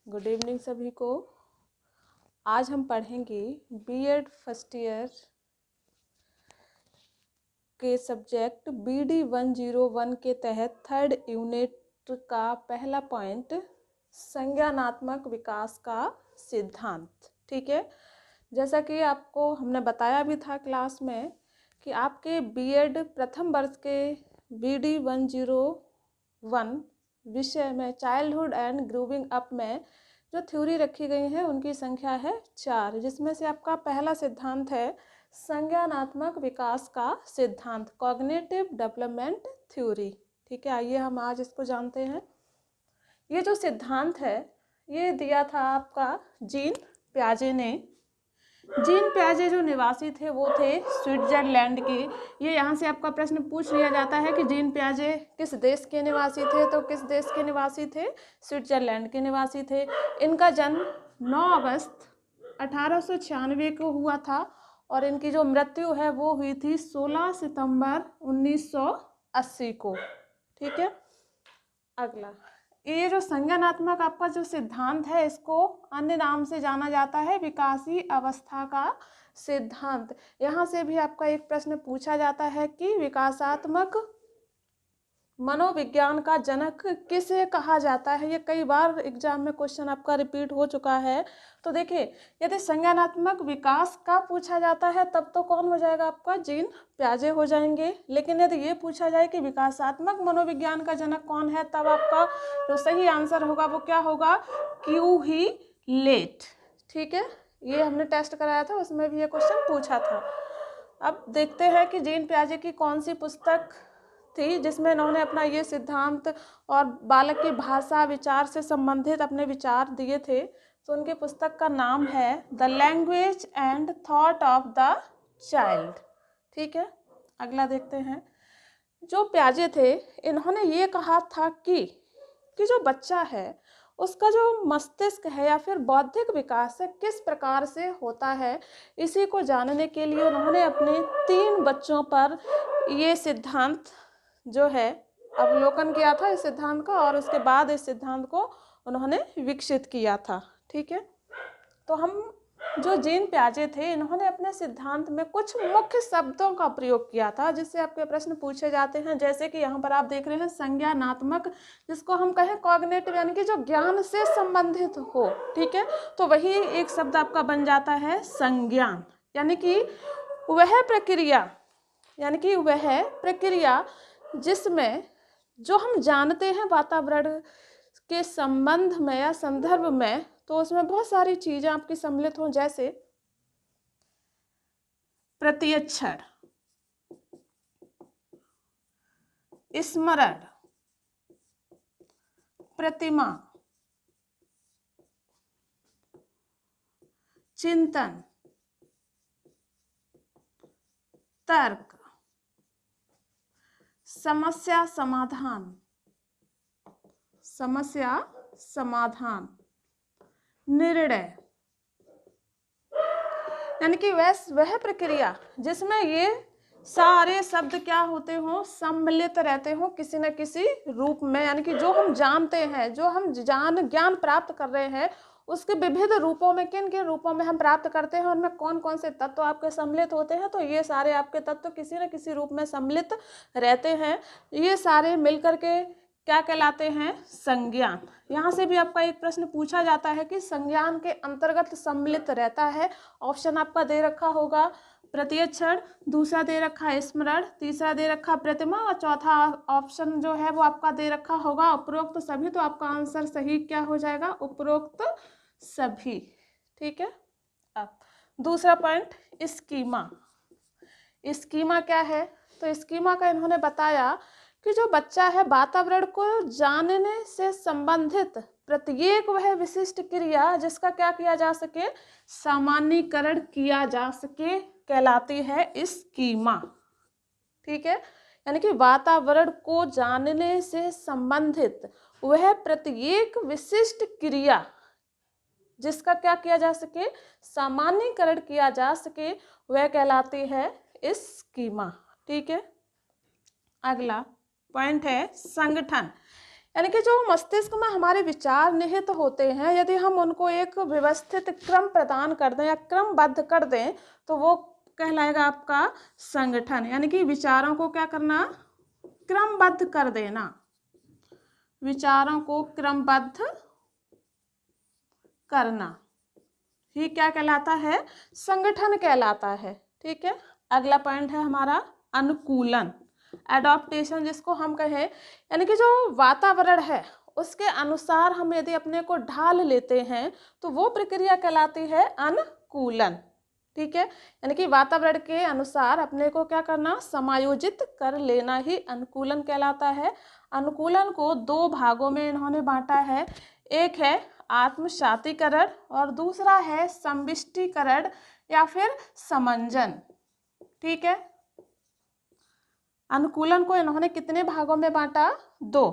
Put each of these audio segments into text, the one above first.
Good evening सभी को। आज हम पढ़ेंगे बीएड फर्स्ट ईयर के सब्जेक्ट BD 101 के तहत थर्ड यूनिट का पहला पॉइंट संज्ञानात्मक विकास का सिद्धांत। ठीक है, जैसा कि आपको हमने बताया भी था क्लास में कि आपके बीएड प्रथम वर्ष के BD 101 विषय में चाइल्डहुड एंड ग्रोविंग अप में जो थ्योरी रखी गई है उनकी संख्या है 4, जिसमें से आपका पहला सिद्धांत है संज्ञानात्मक विकास का सिद्धांत, कॉग्निटिव डेवलपमेंट थ्योरी। ठीक है, आइए हम आज इसको जानते हैं। ये जो सिद्धांत है ये दिया था आपका जीन पियाजे ने। जीन पियाजे जो निवासी थे वो थे स्विट्जरलैंड के। ये यहाँ से आपका प्रश्न पूछ लिया जाता है कि जीन पियाजे किस देश के निवासी थे, तो किस देश के निवासी थे? स्विट्जरलैंड के निवासी थे। इनका जन्म 9 अगस्त 1896 को हुआ था और इनकी जो मृत्यु है वो हुई थी 16 सितंबर 1980 को। ठीक है, अगला ये जो संज्ञानात्मक आपका जो सिद्धांत है इसको अन्य नाम से जाना जाता है विकासी अवस्था का सिद्धांत। यहाँ से भी आपका एक प्रश्न पूछा जाता है कि विकासात्मक मनोविज्ञान का जनक किसे कहा जाता है। ये कई बार एग्जाम में क्वेश्चन आपका रिपीट हो चुका है। तो देखिए, यदि संज्ञानात्मक विकास का पूछा जाता है तब तो कौन हो जाएगा आपका? जीन पियाजे हो जाएंगे। लेकिन यदि ये पूछा जाए कि विकासात्मक मनोविज्ञान का जनक कौन है, तब आपका जो सही आंसर होगा वो क्या होगा? क्यू ही लेट। ठीक है, ये हमने टेस्ट कराया था, उसमें भी ये क्वेश्चन पूछा था। अब देखते हैं कि जीन पियाजे की कौन सी पुस्तक थी जिसमें इन्होंने अपना ये सिद्धांत और बालक की भाषा विचार से संबंधित अपने विचार दिए थे। तो उनकी पुस्तक का नाम है the language and thought of the child. ठीक है, अगला देखते हैं। जो पियाजे थे इन्होंने ये कहा था कि जो बच्चा है उसका जो मस्तिष्क है या फिर बौद्धिक विकास है किस प्रकार से होता है, इसी को जानने के लिए उन्होंने अपने 3 बच्चों पर ये सिद्धांत जो है अवलोकन किया था इस सिद्धांत का, और उसके बाद इस सिद्धांत को उन्होंने विकसित किया था। ठीक है, तो हम जो जीन पियाजे थे इन्होंने अपने सिद्धांत में कुछ मुख्य शब्दों का प्रयोग किया था जिससे आपके प्रश्न पूछे जाते हैं। जैसे कि यहाँ पर आप देख रहे हैं संज्ञानात्मक, जिसको हम कहें कॉग्निटिव, यानी कि जो ज्ञान से संबंधित हो। ठीक है, तो वही एक शब्द आपका बन जाता है संज्ञान, यानी कि वह प्रक्रिया, यानी कि वह प्रक्रिया जिसमें जो हम जानते हैं वातावरण के संबंध में या संदर्भ में, तो उसमें बहुत सारी चीजें आपकी सम्मिलित हों, जैसे प्रत्यक्षण, स्मरण, प्रतिमा, चिंतन, तर्क, समस्या समाधान, निर्णय, यानी कि वह प्रक्रिया जिसमें ये सारे शब्द क्या होते हों? सम्मिलित रहते हों किसी न किसी रूप में, यानी कि जो हम जानते हैं, जो हम ज्ञान प्राप्त कर रहे हैं उसके विविध रूपों में, किन किन रूपों में हम प्राप्त करते हैं, उनमें कौन कौन से तत्व आपके सम्मिलित होते हैं। तो ये सारे आपके तत्व किसी न किसी रूप में सम्मिलित रहते हैं। ये सारे मिलकर के क्या कहलाते हैं? संज्ञान। यहाँ से भी आपका एक प्रश्न पूछा जाता है कि संज्ञान के अंतर्गत सम्मिलित रहता है। ऑप्शन आपका दे रखा होगा प्रत्यक्षण, दूसरा दे रखा है स्मरण, तीसरा दे रखा प्रतिमा, और चौथा ऑप्शन जो है वो आपका दे रखा होगा उपरोक्त सभी। तो आपका आंसर सही क्या हो जाएगा? उपरोक्त सभी। ठीक है, अब दूसरा पॉइंट स्कीमा। स्कीमा क्या है? तो स्कीमा का इन्होंने बताया कि जो बच्चा है वातावरण को जानने से संबंधित प्रत्येक वह विशिष्ट क्रिया जिसका क्या किया जा सके? सामान्यीकरण किया जा सके, कहलाती है स्कीमा। ठीक है, यानी कि वातावरण को जानने से संबंधित वह प्रत्येक विशिष्ट क्रिया जिसका क्या किया जा सके? सामान्यीकरण किया जा सके, वह कहलाती है स्कीमा। ठीक है, अगला पॉइंट है संगठन। यानी कि जो मस्तिष्क में हमारे विचार निहित होते हैं, यदि हम उनको एक व्यवस्थित क्रम प्रदान कर दें या क्रमबद्ध कर दें तो वो कहलाएगा आपका संगठन। यानी कि विचारों को क्या करना, क्रमबद्ध कर देना, विचारों को क्रमबद्ध करना ही क्या कहलाता है, संगठन कहलाता है। ठीक है, अगला पॉइंट है हमारा अनुकूलन, एडॉप्टेशन जिसको हम कहें, यानी कि जो वातावरण है उसके अनुसार हम यदि अपने को ढाल लेते हैं तो वो प्रक्रिया कहलाती है अनुकूलन। ठीक है, यानी कि वातावरण के अनुसार अपने को क्या करना, समायोजित कर लेना ही अनुकूलन कहलाता है। अनुकूलन को दो भागों में इन्होंने बांटा है, एक है आत्मसातीकरण और दूसरा है समष्टिकरण या फिर समंजन। ठीक है, अनुकूलन को इन्होंने कितने भागों में बांटा, दो,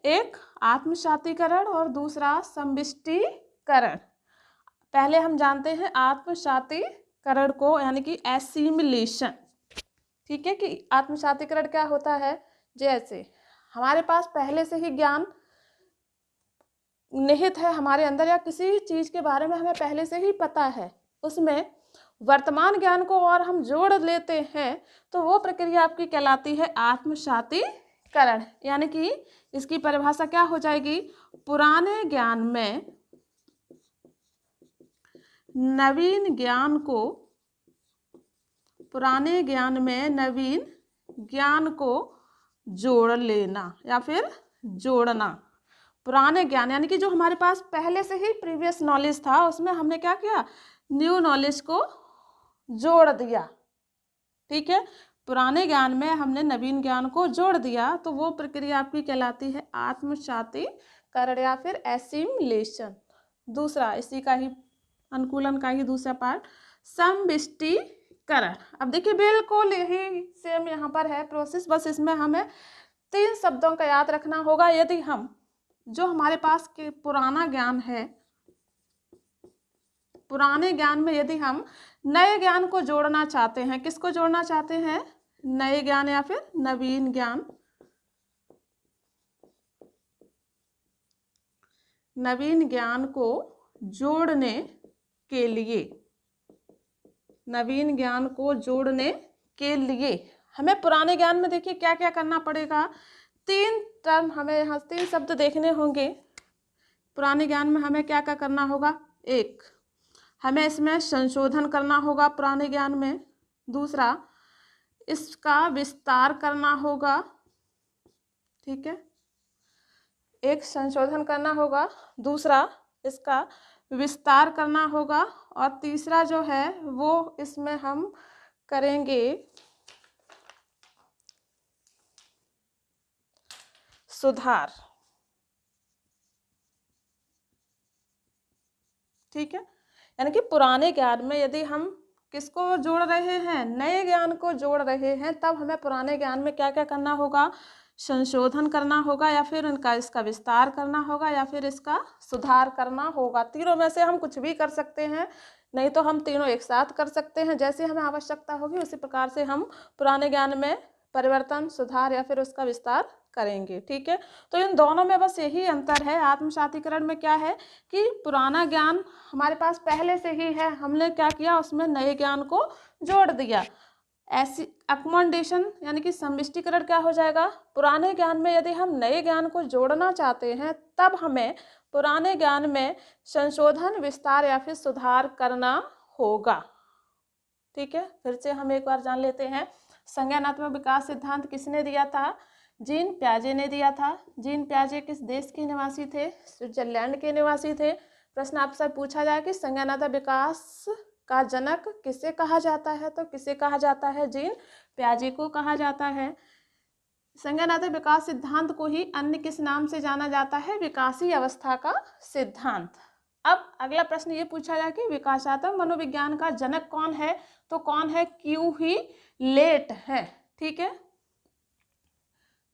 एक आत्मसातीकरण और दूसरा समष्टिकरण। पहले हम जानते हैं आत्मसातीकरण को, यानी कि एसिमिलेशन। ठीक है, कि आत्मसातीकरण क्या होता है, जैसे हमारे पास पहले से ही ज्ञान निहित है हमारे अंदर या किसी चीज के बारे में हमें पहले से ही पता है, उसमें वर्तमान ज्ञान को और हम जोड़ लेते हैं तो वो प्रक्रिया आपकी कहलाती है आत्मसातीकरण। यानी कि इसकी परिभाषा क्या हो जाएगी, पुराने ज्ञान में नवीन ज्ञान को, पुराने ज्ञान में नवीन ज्ञान को जोड़ लेना या फिर जोड़ना। पुराने ज्ञान यानी कि जो हमारे पास पहले से ही प्रीवियस नॉलेज था उसमें हमने क्या किया, न्यू नॉलेज को जोड़ दिया। ठीक है, पुराने ज्ञान में हमने नवीन ज्ञान को जोड़ दिया तो वो प्रक्रिया आपकी कहलाती है आत्मसातीकरण या फिर एसिमिलेशन। दूसरा इसी का ही अनुकूलन का ही दूसरा पार्ट समष्टिकरण। अब देखिए बिल्कुल यही सेम यहाँ पर है प्रोसेस, बस इसमें हमें 3 शब्दों का याद रखना होगा। यदि हम जो हमारे पास के पुराना ज्ञान है, पुराने ज्ञान में यदि हम नए ज्ञान को जोड़ना चाहते हैं, किसको जोड़ना चाहते हैं, नए ज्ञान या फिर नवीन ज्ञान, नवीन ज्ञान को जोड़ने के लिए, नवीन ज्ञान को जोड़ने के लिए हमें पुराने ज्ञान में देखिए क्या क्या करना पड़ेगा, 3 टर्म हमें यहाँ 3 शब्द देखने होंगे। पुराने ज्ञान में हमें क्या क्या करना होगा, एक हमें इसमें संशोधन करना होगा पुराने ज्ञान में, दूसरा इसका विस्तार करना होगा। ठीक है, एक संशोधन करना होगा, दूसरा इसका विस्तार करना होगा और तीसरा जो है वो इसमें हम करेंगे सुधार। ठीक है, यानी कि पुराने ज्ञान में यदि हम किसको जोड़ रहे हैं, नए ज्ञान को जोड़ रहे हैं, तब हमें पुराने ज्ञान में क्या क्या करना होगा, संशोधन करना होगा या फिर इसका विस्तार करना होगा या फिर इसका सुधार करना होगा। तीनों में से हम कुछ भी कर सकते हैं, नहीं तो हम तीनों एक साथ कर सकते हैं। जैसे हमें आवश्यकता होगी उसी प्रकार से हम पुराने ज्ञान में परिवर्तन, सुधार या फिर उसका विस्तार करेंगे। ठीक है, तो इन दोनों में बस यही अंतर है। आत्मसातीकरण में क्या है कि पुराना ज्ञान हमारे पास पहले से ही है, हमने क्या किया, उसमें नए ज्ञान को जोड़ दिया। ऐसी अकोमोडेशन यानी कि समष्टिकरण क्या हो जाएगा, पुराने ज्ञान में यदि हम नए ज्ञान को जोड़ना चाहते हैं तब हमें पुराने ज्ञान में संशोधन, विस्तार या फिर सुधार करना होगा। ठीक है, फिर से हम एक बार जान लेते हैं। संज्ञानात्मक विकास सिद्धांत किसने दिया था, जीन प्याजे ने दिया था। जीन प्याजे किस देश के निवासी थे, स्विट्जरलैंड के निवासी थे। प्रश्न आपसे पूछा जाए कि संज्ञानात्मक विकास का जनक किसे कहा जाता है, तो किसे कहा जाता है, जीन प्याजे को कहा जाता है। संज्ञानात्मक विकास सिद्धांत को ही अन्य किस नाम से जाना जाता है, विकासी अवस्था का सिद्धांत। अब अगला प्रश्न ये पूछा जाए कि विकासात्मक मनोविज्ञान का जनक कौन है, तो कौन है, क्यूहिलेट है। ठीक है,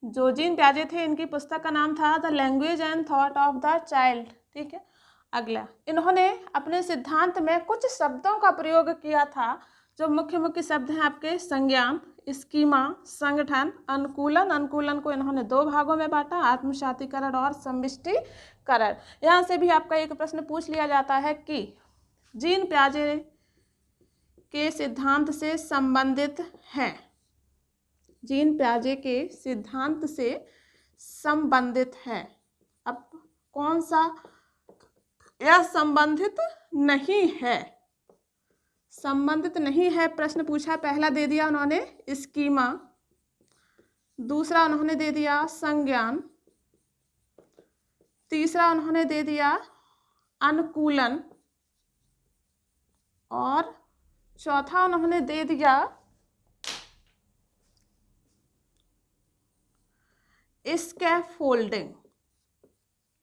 जो जीन प्याजे थे इनकी पुस्तक का नाम था the language and thought of the child. ठीक है, अगला इन्होंने अपने सिद्धांत में कुछ शब्दों का प्रयोग किया था, जो मुख्य मुख्य शब्द हैं आपके, संज्ञान, स्कीमा संगठन, अनुकूलन, अनुकूलन को इन्होंने दो भागों में बांटा, आत्मसातीकरण और समष्टिकरण। यहाँ से भी आपका एक प्रश्न पूछ लिया जाता है कि जीन प्याजे के सिद्धांत से संबंधित है, जीन प्याजे के सिद्धांत से संबंधित है। अब कौन सा, यह संबंधित नहीं है, संबंधित नहीं है प्रश्न पूछा। पहला दे दिया उन्होंने स्कीमा, दूसरा उन्होंने दे दिया संज्ञान, तीसरा उन्होंने दे दिया अनुकूलन और चौथा उन्होंने दे दिया स्कैफोल्डिंग।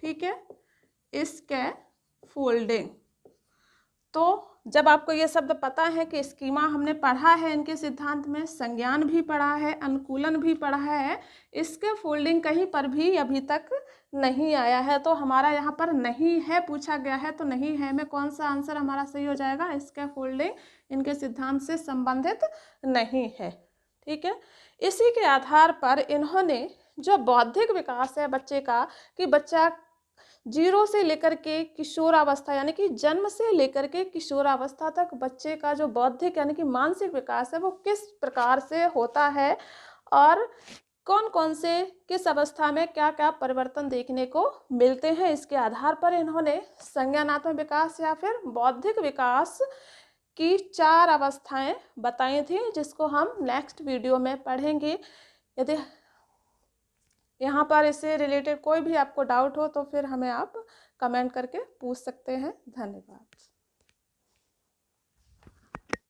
ठीक है, स्कैफोल्डिंग। तो जब आपको ये शब्द पता है कि स्कीमा हमने पढ़ा है इनके सिद्धांत में, संज्ञान भी पढ़ा है, अनुकूलन भी पढ़ा है, स्कैफोल्डिंग कहीं पर भी अभी तक नहीं आया है, तो हमारा यहाँ पर नहीं है पूछा गया है, तो नहीं है में कौन सा आंसर हमारा सही हो जाएगा, स्कैफोल्डिंग इनके सिद्धांत से संबंधित नहीं है। ठीक है, इसी के आधार पर इन्होंने जो बौद्धिक विकास है बच्चे का, कि बच्चा 0 से लेकर के किशोरावस्था यानी कि जन्म से लेकर के किशोरावस्था तक बच्चे का जो बौद्धिक यानी कि मानसिक विकास है वो किस प्रकार से होता है और कौन कौन से किस अवस्था में क्या क्या परिवर्तन देखने को मिलते हैं, इसके आधार पर इन्होंने संज्ञानात्मक विकास या फिर बौद्धिक विकास की 4 अवस्थाएं बताई थी, जिसको हम नेक्स्ट वीडियो में पढ़ेंगे। यदि यहाँ पर इससे रिलेटेड कोई भी आपको डाउट हो तो फिर हमें आप कमेंट करके पूछ सकते हैं। धन्यवाद।